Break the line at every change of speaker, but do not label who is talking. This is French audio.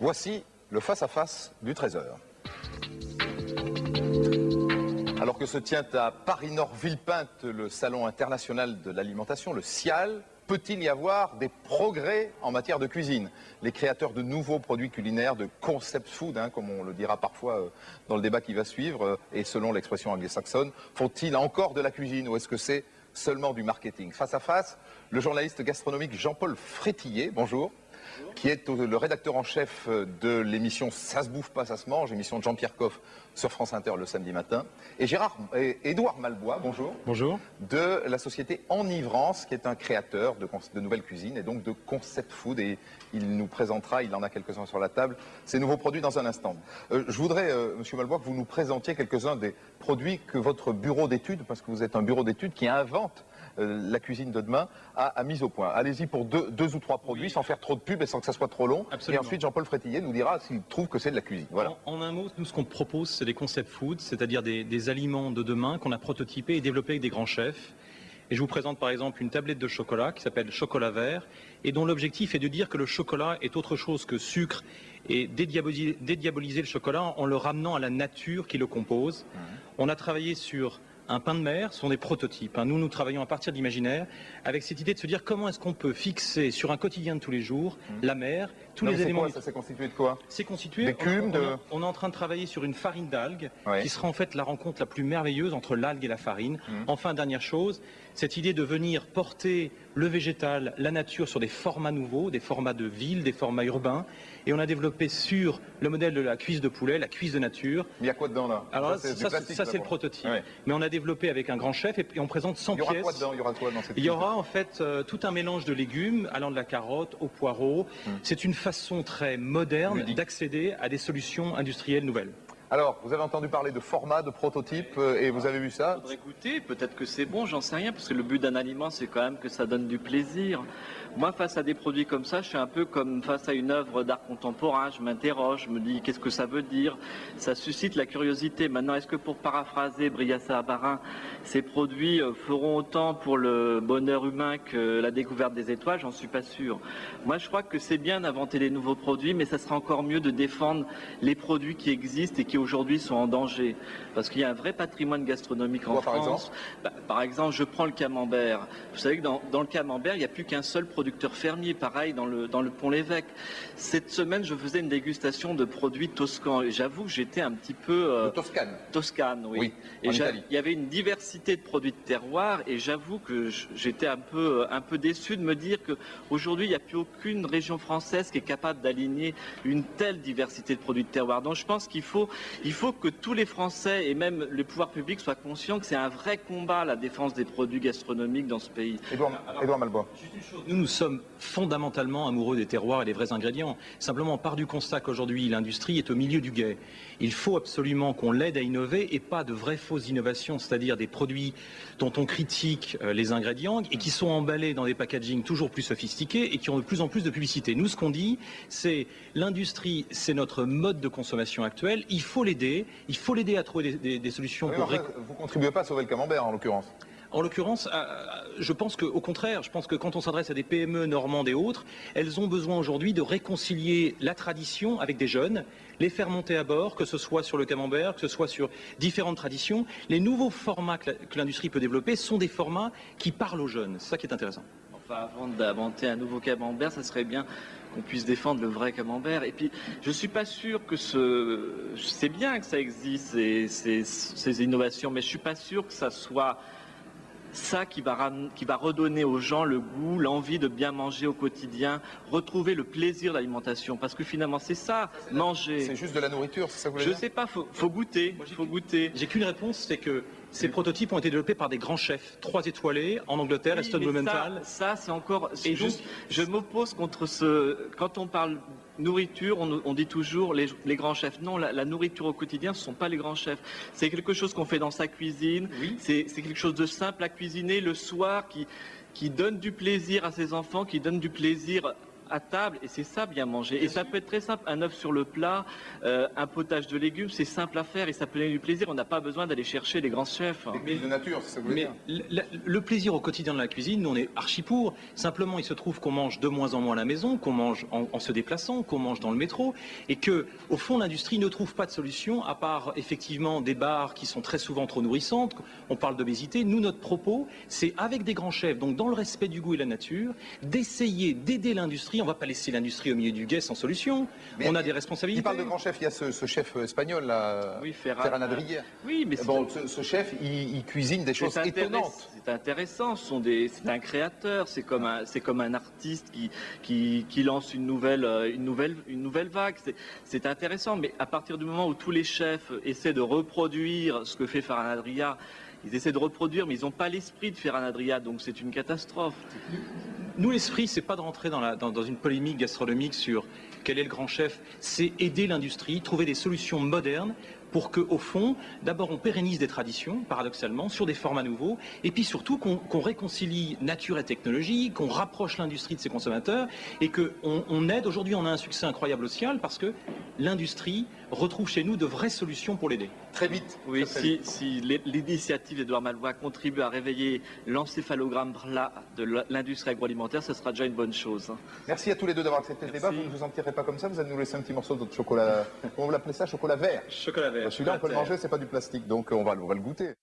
Voici le face-à-face du Trésor. Alors que se tient à Paris-Nord-Villepinte le Salon international de l'alimentation, le SIAL, peut-il y avoir des progrès en matière de cuisine? Les créateurs de nouveaux produits culinaires, de concept food, comme on le dira parfois dans le débat qui va suivre, et selon l'expression anglo-saxonne, font-ils encore de la cuisine ou est-ce que c'est seulement du marketing? Face à face, le journaliste gastronomique Jean-Paul Frétillet, bonjour, qui est le rédacteur en chef de l'émission Ça se bouffe pas, ça se mange, émission de Jean-Pierre Coff sur France Inter le samedi matin, et Édouard Malbois, bonjour.
Bonjour. De
la société Enivrance, qui est un créateur de nouvelles cuisines et donc de concept food, et il nous présentera, il en a quelques-uns sur la table, ces nouveaux produits dans un instant. Je voudrais, Monsieur Malbois, que vous nous présentiez quelques-uns des produits que votre bureau d'études, parce que vous êtes un bureau d'études qui invente la cuisine de demain, a mis au point. Allez-y pour deux ou trois produits, sans faire trop de pub et sans que ça soit trop long. Absolument. Et ensuite, Jean-Paul Frétillet nous dira s'il trouve que c'est de la cuisine. Voilà.
En un mot, nous, ce qu'on propose, c'est des concept food, c'est-à-dire des aliments de demain qu'on a prototypés et développés avec des grands chefs. Et je vous présente par exemple une tablette de chocolat qui s'appelle Chocolat Vert et dont l'objectif est de dire que le chocolat est autre chose que sucre et dédiaboliser le chocolat en le ramenant à la nature qui le compose. On a travaillé sur un pain de mer, ce sont des prototypes. Nous travaillons à partir d'imaginaire avec cette idée de se dire comment est-ce qu'on peut fixer sur un quotidien de tous les jours la mer, tous les éléments.
Ça s'est constitué de quoi?
C'est constitué.
D'écume,
on est en train de travailler sur une farine d'algues qui sera en fait la rencontre la plus merveilleuse entre l'algue et la farine. Enfin, dernière chose, cette idée de venir porter le végétal, la nature sur des formats nouveaux, des formats de ville, des formats urbains. Et on a développé sur le modèle de la cuisse de poulet, la cuisse de nature.
Mais il y a quoi dedans là?
Alors ça c'est le prototype. Ouais. Mais on a développé avec un grand chef et on présente 100 pièces.
Il y aura quoi dedans? Il y aura quoi dans cette
Il y aura en fait tout un mélange de légumes allant de la carotte au poireau. C'est une façon très moderne d'accéder à des solutions industrielles nouvelles.
Alors, vous avez entendu parler de format, de prototype, et vous avez vu ça?
Il faudrait goûter, peut-être que c'est bon, j'en sais rien, parce que le but d'un aliment, c'est quand même que ça donne du plaisir. Moi, face à des produits comme ça, je suis un peu comme face à une œuvre d'art contemporain, je m'interroge, je me dis qu'est-ce que ça veut dire, ça suscite la curiosité. Maintenant, est-ce que pour paraphraser Briassa Abarin, ces produits feront autant pour le bonheur humain que la découverte des étoiles? J'en suis pas sûr. Moi, je crois que c'est bien d'inventer des nouveaux produits, mais ça sera encore mieux de défendre les produits qui existent et qui aujourd'hui sont en danger. Parce qu'il y a un vrai patrimoine gastronomique en France. Par exemple, je prends le camembert. Vous savez que dans le camembert, il n'y a plus qu'un seul producteur fermier. Pareil dans le Pont-l'Évêque. Cette semaine, je faisais une dégustation de produits toscans. Et j'avoue que j'étais un petit peu...
Toscane.
Toscane, oui. Et il y avait une diversité de produits de terroir. Et j'avoue que j'étais un peu déçu de me dire qu'aujourd'hui, il n'y a plus aucune région française qui est capable d'aligner une telle diversité de produits de terroir. Donc je pense qu'il faut que tous les Français et même les pouvoirs publics soient conscients que c'est un vrai combat, la défense des produits gastronomiques dans ce pays.
Édouard Malbois.
Juste une chose, nous sommes fondamentalement amoureux des terroirs et des vrais ingrédients. Simplement, on part du constat qu'aujourd'hui, l'industrie est au milieu du gué. Il faut absolument qu'on l'aide à innover et pas de vraies fausses innovations, c'est-à-dire des produits dont on critique les ingrédients et qui sont emballés dans des packagings toujours plus sophistiqués et qui ont de plus en plus de publicité. Nous, ce qu'on dit, c'est l'industrie, c'est notre mode de consommation actuel. Il faut l'aider à trouver des solutions pour...
Vous ne contribuez pas à sauver le camembert, en l'occurrence.
En l'occurrence, je pense qu'au contraire, je pense que quand on s'adresse à des PME normandes et autres, elles ont besoin aujourd'hui de réconcilier la tradition avec des jeunes, les faire monter à bord, que ce soit sur le camembert, que ce soit sur différentes traditions. Les nouveaux formats que l'industrie peut développer sont des formats qui parlent aux jeunes. C'est ça qui est intéressant.
Enfin, avant d'inventer un nouveau camembert, ça serait bien qu'on puisse défendre le vrai camembert. Et puis, je suis pas sûr que c'est bien que ça existe, ces innovations, mais je suis pas sûr que ça soit ça qui va redonner aux gens le goût, l'envie de bien manger au quotidien, retrouver le plaisir de l'alimentation. Parce que finalement, c'est ça, manger.
C'est juste de la nourriture, c'est ça que vous voulez dire?
Je sais pas, faut goûter. Faut goûter.
J'ai qu'une réponse, c'est que ces prototypes ont été développés par des grands chefs, 3 étoilés en Angleterre, Aston Blumenthal.
Ça c'est encore. Et donc, je m'oppose contre ce. Quand on parle nourriture, on dit toujours les grands chefs. Non, la nourriture au quotidien, ce ne sont pas les grands chefs. C'est quelque chose qu'on fait dans sa cuisine. Oui. C'est quelque chose de simple à cuisiner le soir qui donne du plaisir à ses enfants, qui donne du plaisir à table et c'est ça bien manger. Et ça peut être très simple, un œuf sur le plat, un potage de légumes, c'est simple à faire et ça peut donner du plaisir. On n'a pas besoin d'aller chercher les grands chefs.
Des cuisines de nature, c'est ça que vous voulez
Mais
dire.
le plaisir au quotidien de la cuisine, nous on est archi pour. Simplement, il se trouve qu'on mange de moins en moins à la maison, qu'on mange en se déplaçant, qu'on mange dans le métro, et que, au fond, l'industrie ne trouve pas de solution à part effectivement des bars qui sont très souvent trop nourrissantes. On parle d'obésité. Nous, notre propos, c'est avec des grands chefs, donc dans le respect du goût et de la nature, d'essayer d'aider l'industrie. On ne va pas laisser l'industrie au milieu du guet sans solution.
Mais
on a des responsabilités.
Il parle de grand chef, il y a ce chef espagnol là,
Oui,
Ferran Adrià.
Oui, mais
Bon, ce chef, il cuisine des choses étonnantes.
C'est intéressant. C'est un créateur. C'est comme un artiste qui lance une nouvelle vague. C'est intéressant. Mais à partir du moment où tous les chefs essaient de reproduire ce que fait Ferran Adrià, ils essaient de reproduire, mais ils n'ont pas l'esprit de Ferran Adrià, donc c'est une catastrophe.
Nous, l'esprit, c'est pas de rentrer dans une polémique gastronomique sur quel est le grand chef, c'est aider l'industrie, trouver des solutions modernes pour qu'au fond, d'abord on pérennise des traditions, paradoxalement, sur des formats nouveaux, et puis surtout qu'on réconcilie nature et technologie, qu'on rapproche l'industrie de ses consommateurs, et qu'on aide. Aujourd'hui, on a un succès incroyable au Cial parce que l'industrie retrouve chez nous de vraies solutions pour l'aider.
Très vite.
Oui,
très vite.
si l'initiative d'Edouard Malvois contribue à réveiller l'encéphalogramme là de l'industrie agroalimentaire, ce sera déjà une bonne chose.
Merci à tous les deux d'avoir accepté le débat. Vous ne vous en tirez pas comme ça, vous allez nous laisser un petit morceau de votre chocolat. Comment vous l'appelez ça? Chocolat vert.
Chocolat vert.
Celui-là, on peut le manger, c'est pas du plastique, donc on va le goûter.